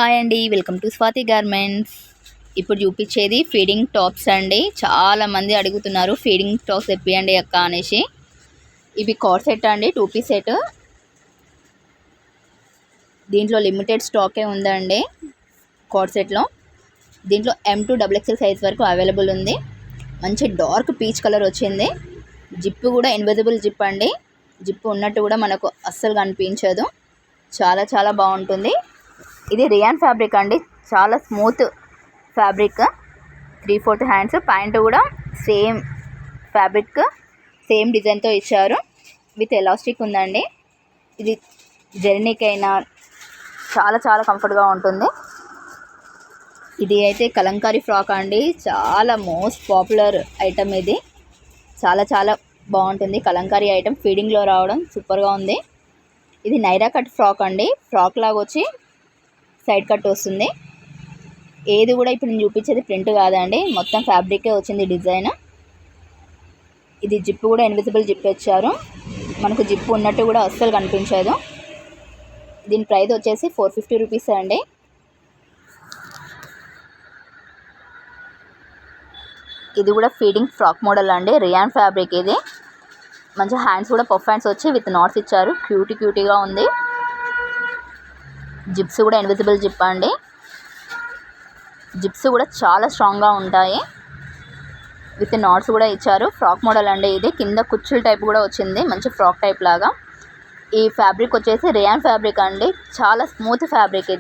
Hi అండి, welcome to Swathi garments. ఇప్పుడు చూపించేది ఫీడింగ్ టాప్స్ అండి. చాలామంది అడుగుతున్నారు ఫీడింగ్ టాప్స్ తెప్పియండి అక్క అనేసి. ఇవి కార్డ్ సెట్ అండి, 2 పీస్ సెట్. దీంట్లో లిమిటెడ్ స్టాకే ఉందండి కార్డ్ సెట్లో. దీంట్లో M2 XXL సైజ్ వరకు అవైలబుల్ ఉంది. మంచి డార్క్ పీచ్ కలర్ వచ్చింది. జిప్ కూడా ఇన్విజిబుల్ జిప్ అండి. జిప్ ఉన్నట్టు కూడా మనకు అస్సలు కనిపించదు. చాలా చాలా బాగుంటుంది. ఇది రియాన్ ఫ్యాబ్రిక్ అండి, చాలా స్మూత్ ఫ్యాబ్రిక్. 3/4 హ్యాండ్స్, ప్యాంట్ కూడా సేమ్ ఫ్యాబ్రిక్, సేమ్ డిజైన్తో ఇచ్చారు. విత్ ఎలాస్టిక్ ఉందండి. ఇది జర్నీకైనా చాలా చాలా కంఫర్ట్గా ఉంటుంది. ఇది అయితే కలంకారీ ఫ్రాక్ అండి, చాలా మోస్ట్ పాపులర్ ఐటమ్. ఇది చాలా చాలా బాగుంటుంది. కలంకారీ ఐటమ్ ఫీడింగ్లో రావడం సూపర్గా ఉంది. ఇది నైరా కట్ ఫ్రాక్ అండి. ఫ్రాక్ లాగా వచ్చి సైడ్ కట్ వస్తుంది. ఏది కూడా ఇప్పుడు నేను చూపించేది ప్రింట్ కాదండి, మొత్తం ఫ్యాబ్రికే వచ్చింది డిజైన్. ఇది జిప్ కూడా ఇన్విజిబుల్ జిప్ ఇచ్చారు. మనకు జిప్ ఉన్నట్టు కూడా అస్సలు కనిపించదు. దీని ప్రైస్ వచ్చేసి 450 రూపీస్ అండి. ఇది కూడా ఫీడింగ్ ఫ్రాక్ మోడల్ అండి, రియాన్ ఫ్యాబ్రిక్. ఇది మంచి హ్యాండ్స్ కూడా పఫ్ హ్యాండ్స్ వచ్చి విత్ నాట్స్ ఇచ్చారు. క్యూటీగా ఉంది. జిప్స్ కూడా ఇన్విజిబుల్ జిప్ అండి. జిప్స్ కూడా చాలా స్ట్రాంగ్గా ఉంటాయి. విత్ నాట్స్ కూడా ఇచ్చారు. ఫ్రాక్ మోడల్ అండి. ఇది కింద కుచ్చుల టైప్ కూడా వచ్చింది, మంచి ఫ్రాక్ టైప్ లాగా. ఈ ఫ్యాబ్రిక్ వచ్చేసి రియాన్ ఫ్యాబ్రిక్ అండి, చాలా స్మూత్ ఫ్యాబ్రిక్.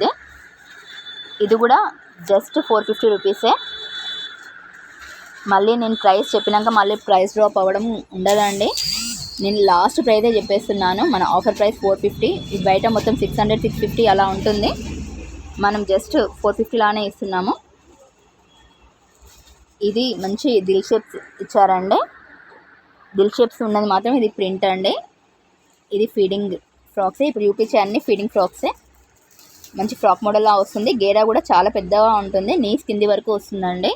ఇది కూడా జస్ట్ 450 రూపీసే. మళ్ళీ నేను ప్రైస్ చెప్పినాక మళ్ళీ ప్రైస్ డ్రాప్ అవ్వడం ఉండదండి. నేను లాస్ట్ ప్రైజే చెప్పేస్తున్నాను. మన ఆఫర్ ప్రైస్ 450. ఇది బయట మొత్తం 600 650 అలా ఉంటుంది. మనం జస్ట్ 450 లానే ఇస్తున్నాము. ఇది మంచి దిల్ షేప్స్ ఇచ్చారండి. దిల్ షేప్స్ ఉన్నది మాత్రం ఇది ప్రింట్ అండి. ఇది ఫీడింగ్ ఫ్రాక్సే. ఇప్పుడు చూపించే అన్ని ఫీడింగ్ ఫ్రాక్సే. మంచి ఫ్రాక్ మోడల్లా వస్తుంది. గేరా కూడా చాలా పెద్దగా ఉంటుంది, నీస్ కింది వరకు వస్తుందండి.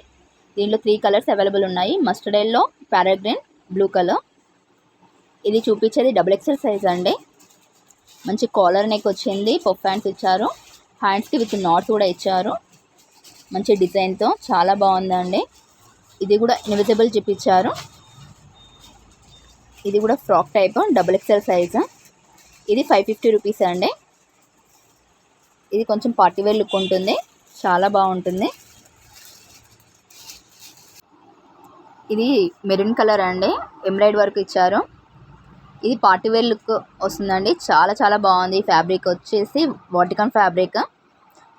దీంట్లో 3 కలర్స్ అవైలబుల్ ఉన్నాయి. Mustard yellow, parrot green, blue colour. ఇది చూపించేది XXL సైజ్ అండి. మంచి కాలర్ నెక్ వచ్చింది, పఫ్ హ్యాండ్స్ ఇచ్చారు. హ్యాండ్స్కి విత్ నాట్స్ కూడా ఇచ్చారు, మంచి డిజైన్తో. చాలా బాగుందండి. ఇది కూడా ఇన్విజిబుల్ జిప్ ఇచ్చారు. ఇది కూడా ఫ్రాక్ టైప్, XXL సైజు. ఇది 550 రూపీస్ అండి. ఇది కొంచెం పార్టీవేర్ లుక్ ఉంటుంది, చాలా బాగుంటుంది. ఇది మెరూన్ కలర్ అండి, ఎంబ్రాయిడ్ వర్క్ ఇచ్చారు. ఇది పార్టీవేర్ లుక్ వస్తుందండి, చాలా చాలా బాగుంది. ఫ్యాబ్రిక్ వచ్చేసి Vatican fabric.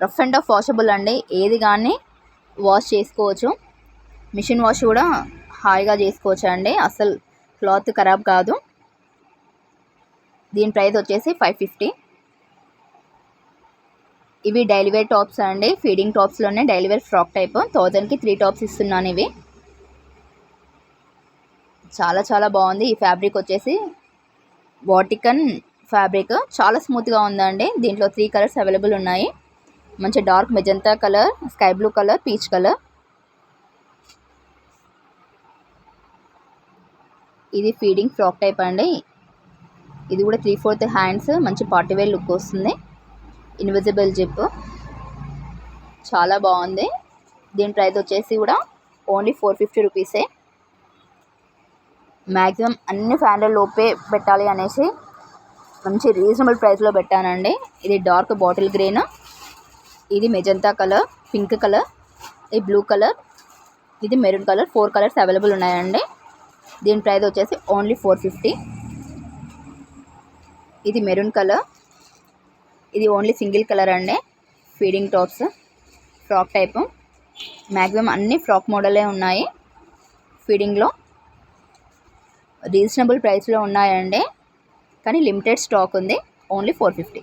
Rough and tough washable అండి, ఏది కానీ వాష్ చేసుకోవచ్చు. మిషన్ వాష్ కూడా హాయిగా చేసుకోవచ్చు అండి, అసలు క్లాత్ ఖరాబ్ కాదు. దీని ప్రైస్ వచ్చేసి 550. ఇవి డైలీవేర్ టాప్స్ అండి, ఫీడింగ్ టాప్స్లోనే డైలీవేర్ ఫ్రాక్ టైప్. 1000కి 3 టాప్స్ ఇస్తున్నాను. ఇవి చాలా చాలా బాగుంది. ఈ ఫ్యాబ్రిక్ వచ్చేసి వాటికన్ ఫ్యాబ్రిక్, చాలా స్మూత్గా ఉందండి. దీంట్లో 3 కలర్స్ అవైలబుల్ ఉన్నాయి. మంచి dark magenta colour, sky blue colour, peach colour. ఇది ఫీడింగ్ ఫ్రాక్ టైప్ అండి. ఇది కూడా 3/4 హ్యాండ్స్, మంచి పార్టీవేర్ లుక్ వస్తుంది. ఇన్విజిబుల్ జిప్, చాలా బాగుంది. దీని ప్రైస్ వచ్చేసి కూడా ఓన్లీ 450 రూపీసే. మ్యాక్సిమం అన్ని ఫ్యాన్ల లోపే పెట్టాలి అనేసి మంచి రీజనబుల్ ప్రైస్లో పెట్టానండి. ఇది డార్క్ బాటిల్ గ్రీన్, ఇది మెజంతా కలర్, పింక్ కలర్, ఇది బ్లూ కలర్, ఇది మెరూన్ కలర్. 4 కలర్స్ అవైలబుల్ ఉన్నాయండి. దీని ప్రైస్ వచ్చేసి ఓన్లీ 450. ఇది మెరూన్ కలర్, ఇది ఓన్లీ సింగిల్ కలర్ అండి. Feeding tops frock type, maximum అన్ని ఫ్రాక్ మోడలే ఉన్నాయి. ఫీడింగ్లో రీజనబుల్ ప్రైస్లో ఉన్నాయండి, కానీ లిమిటెడ్ స్టాక్ ఉంది. ఓన్లీ 450.